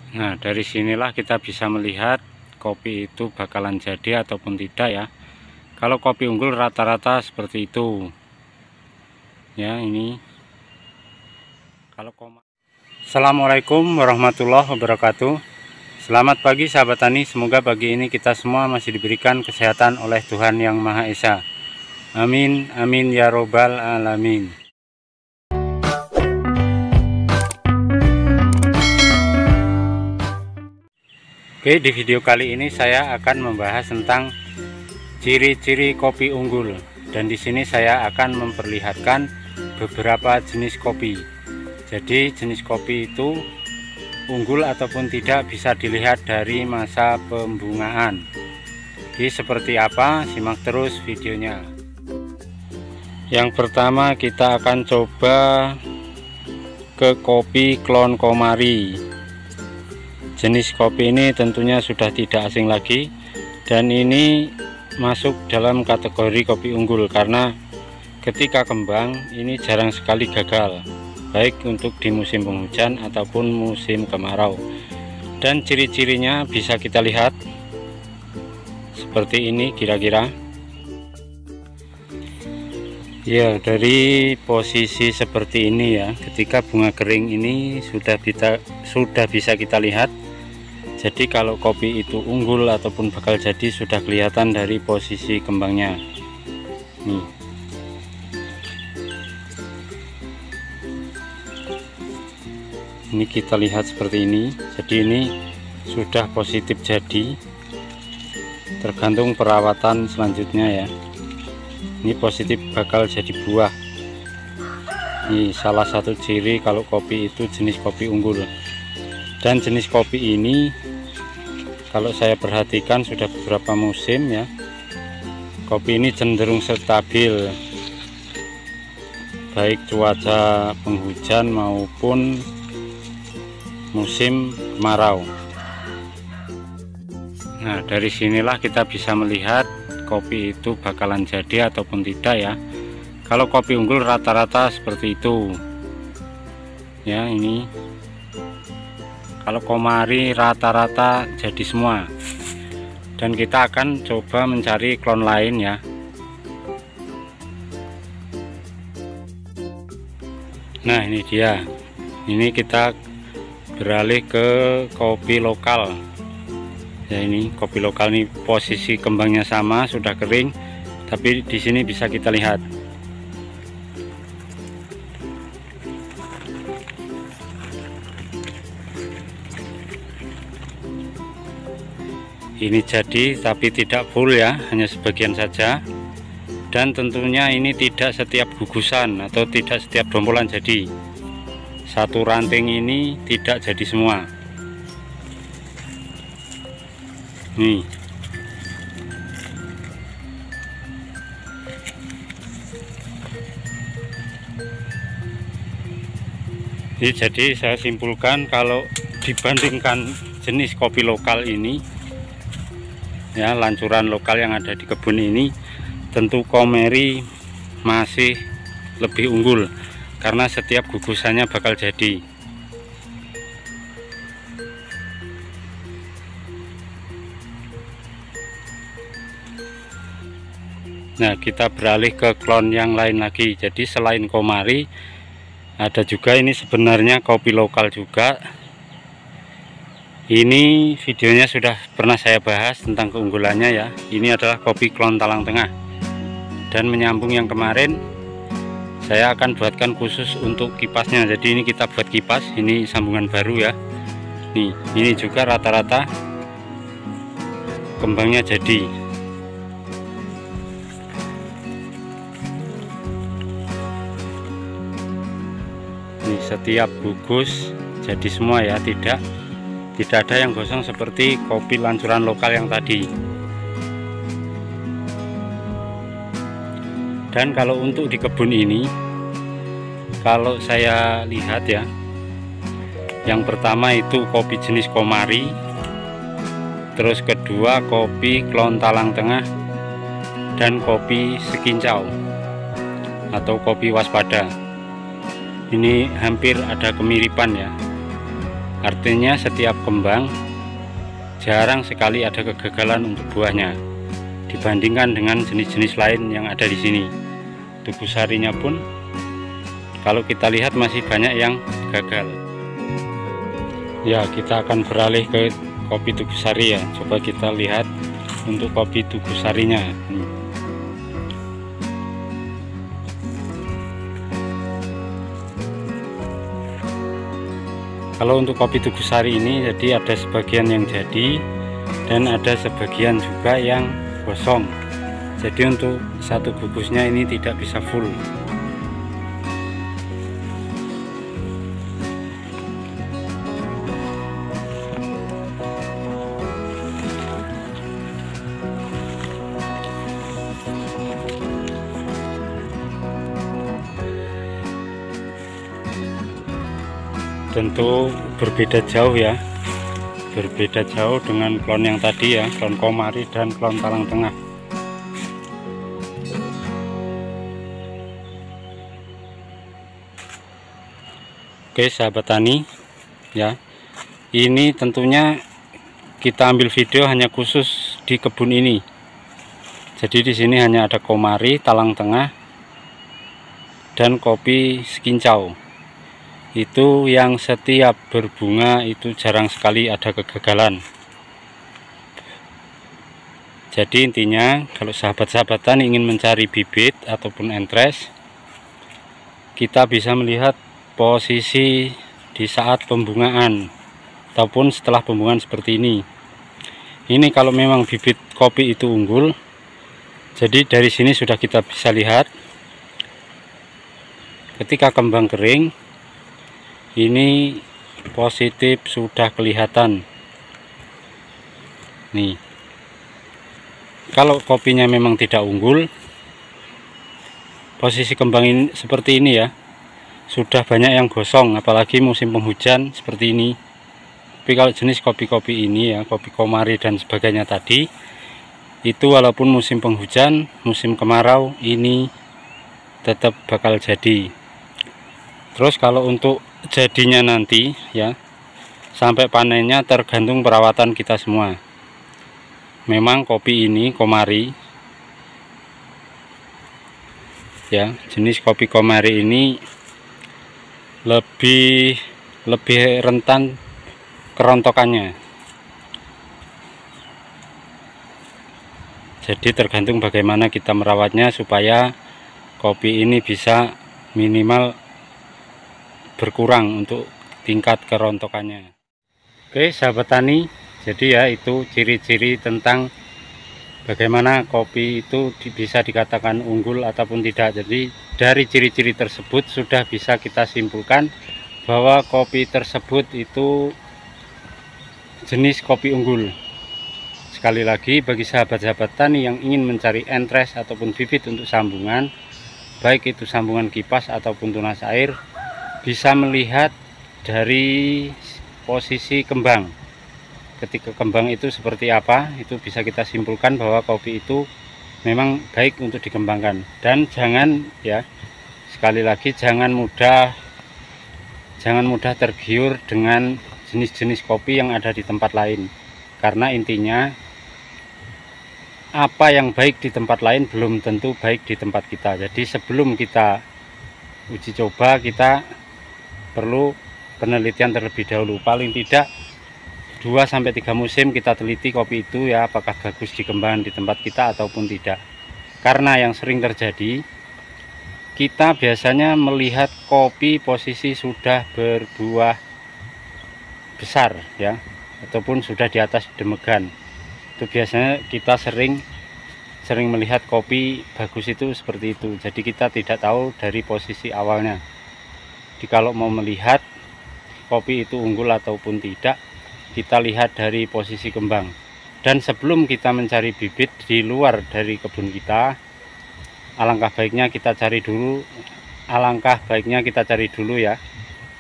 Nah, dari sinilah kita bisa melihat kopi itu bakalan jadi ataupun tidak ya. Kalau kopi unggul rata-rata seperti itu. Ya, ini. Assalamualaikum warahmatullahi wabarakatuh. Selamat pagi sahabat tani, semoga pagi ini kita semua masih diberikan kesehatan oleh Tuhan Yang Maha Esa. Amin, amin ya robbal alamin. Oke, di video kali ini saya akan membahas tentang ciri-ciri kopi unggul, dan di sini saya akan memperlihatkan beberapa jenis kopi. Jadi jenis kopi itu unggul ataupun tidak bisa dilihat dari masa pembungaan. Jadi seperti apa? Simak terus videonya. Yang pertama kita akan coba ke kopi klon Komari. Jenis kopi ini tentunya sudah tidak asing lagi, dan ini masuk dalam kategori kopi unggul karena ketika kembang ini jarang sekali gagal, baik untuk di musim penghujan ataupun musim kemarau. Dan ciri-cirinya bisa kita lihat seperti ini kira-kira. Ya, dari posisi seperti ini ya, ketika bunga kering ini sudah bisa kita lihat. Jadi kalau kopi itu unggul ataupun bakal jadi sudah kelihatan dari posisi kembangnya. Nih. Ini kita lihat seperti ini. Jadi ini sudah positif jadi. Tergantung perawatan selanjutnya ya. Ini positif bakal jadi buah. Ini salah satu ciri kalau kopi itu jenis kopi unggul. Dan jenis kopi ini kalau saya perhatikan sudah beberapa musim ya, kopi ini cenderung stabil, baik cuaca penghujan maupun musim kemarau. Nah, dari sinilah kita bisa melihat kopi itu bakalan jadi ataupun tidak ya. Kalau kopi unggul rata-rata seperti itu ya. Ini kalau Komari rata-rata jadi semua, dan kita akan coba mencari klon lain ya. Nah, ini dia. Ini kita beralih ke kopi lokal ya. Ini kopi lokal, nih posisi kembangnya sama, sudah kering, tapi di sini bisa kita lihat. Ini jadi tapi tidak full ya, hanya sebagian saja. Dan tentunya ini tidak setiap gugusan atau tidak setiap dompolan jadi. Satu ranting ini tidak jadi semua. Nih. Jadi saya simpulkan kalau dibandingkan jenis kopi lokal ini ya, lancuran lokal yang ada di kebun ini, tentu Komari masih lebih unggul karena setiap gugusannya bakal jadi. Nah, kita beralih ke klon yang lain lagi. Jadi selain Komari ada juga ini sebenarnya kopi lokal juga. Ini videonya sudah pernah saya bahas tentang keunggulannya ya. Ini adalah kopi klon Talang Tengah. Dan menyambung yang kemarin, saya akan buatkan khusus untuk kipasnya. Jadi ini kita buat kipas, ini sambungan baru ya. Nih, ini juga rata-rata kembangnya jadi. Ini setiap gugus jadi semua ya, tidak ada yang gosong seperti kopi lancuran lokal yang tadi. Dan kalau untuk di kebun ini, kalau saya lihat ya, yang pertama itu kopi jenis Komari, terus kedua kopi klon Talang Tengah, dan kopi Sekincau atau kopi Waspada. Ini hampir ada kemiripan ya. Artinya setiap kembang jarang sekali ada kegagalan untuk buahnya dibandingkan dengan jenis-jenis lain yang ada di sini. Tugu sarinya pun kalau kita lihat masih banyak yang gagal. Ya, kita akan beralih ke kopi Tugu Sari ya. Coba kita lihat untuk kopi Tugu Sarinya. Kalau untuk kopi Tugu Sari ini, jadi ada sebagian yang jadi dan ada sebagian juga yang gosong. Jadi untuk satu bungkusnya ini tidak bisa full. Tentu berbeda jauh ya, berbeda jauh dengan klon yang tadi ya, klon Komari dan klon Talang Tengah. Oke sahabat tani ya, ini tentunya kita ambil video hanya khusus di kebun ini. Jadi di sini hanya ada Komari, Talang Tengah, dan kopi Skincau. Itu yang setiap berbunga itu jarang sekali ada kegagalan. Jadi intinya kalau sahabat-sahabat tani ingin mencari bibit ataupun entres, kita bisa melihat posisi di saat pembungaan ataupun setelah pembungaan seperti ini. Ini kalau memang bibit kopi itu unggul, jadi dari sini sudah kita bisa lihat ketika kembang kering ini positif sudah kelihatan nih. Kalau kopinya memang tidak unggul, posisi kembang ini seperti ini ya, sudah banyak yang gosong, apalagi musim penghujan seperti ini. Tapi kalau jenis kopi-kopi ini ya, kopi Komari dan sebagainya tadi, itu walaupun musim penghujan, musim kemarau, ini tetap bakal jadi. Terus kalau untuk jadinya nanti ya, sampai panennya tergantung perawatan kita semua. Memang kopi ini Komari ya, jenis kopi Komari ini lebih rentan kerontokannya. Jadi tergantung bagaimana kita merawatnya supaya kopi ini bisa minimal berkurang untuk tingkat kerontokannya. Oke sahabat tani, jadi ya itu ciri-ciri tentang bagaimana kopi itu bisa dikatakan unggul ataupun tidak. Jadi dari ciri-ciri tersebut sudah bisa kita simpulkan bahwa kopi tersebut itu jenis kopi unggul. Sekali lagi, bagi sahabat-sahabat tani yang ingin mencari entres ataupun bibit untuk sambungan, baik itu sambungan kipas ataupun tunas air, bisa melihat dari posisi kembang. Ketika kembang itu seperti apa, itu bisa kita simpulkan bahwa kopi itu memang baik untuk dikembangkan. Dan jangan ya, sekali lagi jangan mudah tergiur dengan jenis-jenis kopi yang ada di tempat lain, karena intinya apa yang baik di tempat lain belum tentu baik di tempat kita. Jadi sebelum kita uji coba, kita perlu penelitian terlebih dahulu. Paling tidak 2-3 musim kita teliti kopi itu ya, apakah bagus dikembangkan di tempat kita ataupun tidak. Karena yang sering terjadi, kita biasanya melihat kopi posisi sudah berbuah besar ya, ataupun sudah di atas demegan. Itu biasanya kita sering melihat kopi bagus itu seperti itu. Jadi kita tidak tahu dari posisi awalnya. Jadi kalau mau melihat kopi itu unggul ataupun tidak, kita lihat dari posisi kembang. Dan sebelum kita mencari bibit di luar dari kebun kita, alangkah baiknya kita cari dulu ya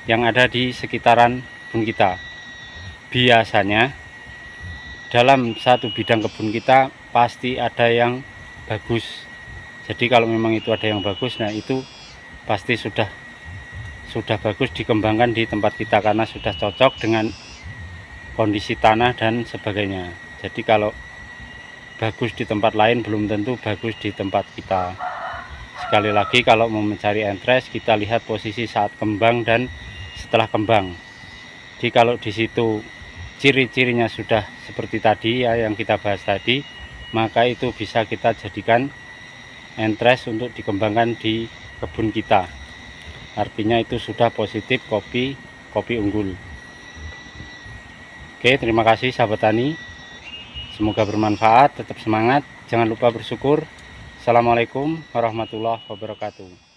yang ada di sekitaran kebun kita. Biasanya dalam satu bidang kebun kita pasti ada yang bagus. Jadi kalau memang itu ada yang bagus, nah itu pasti sudah sudah bagus dikembangkan di tempat kita karena sudah cocok dengan kondisi tanah dan sebagainya. Jadi kalau bagus di tempat lain belum tentu bagus di tempat kita. Sekali lagi, kalau mau mencari entres, kita lihat posisi saat kembang dan setelah kembang. Jadi kalau di situ ciri-cirinya sudah seperti tadi ya yang kita bahas tadi, maka itu bisa kita jadikan entres untuk dikembangkan di kebun kita. Artinya itu sudah positif kopi unggul. Oke, terima kasih sahabat tani. Semoga bermanfaat, tetap semangat, jangan lupa bersyukur. Assalamualaikum warahmatullahi wabarakatuh.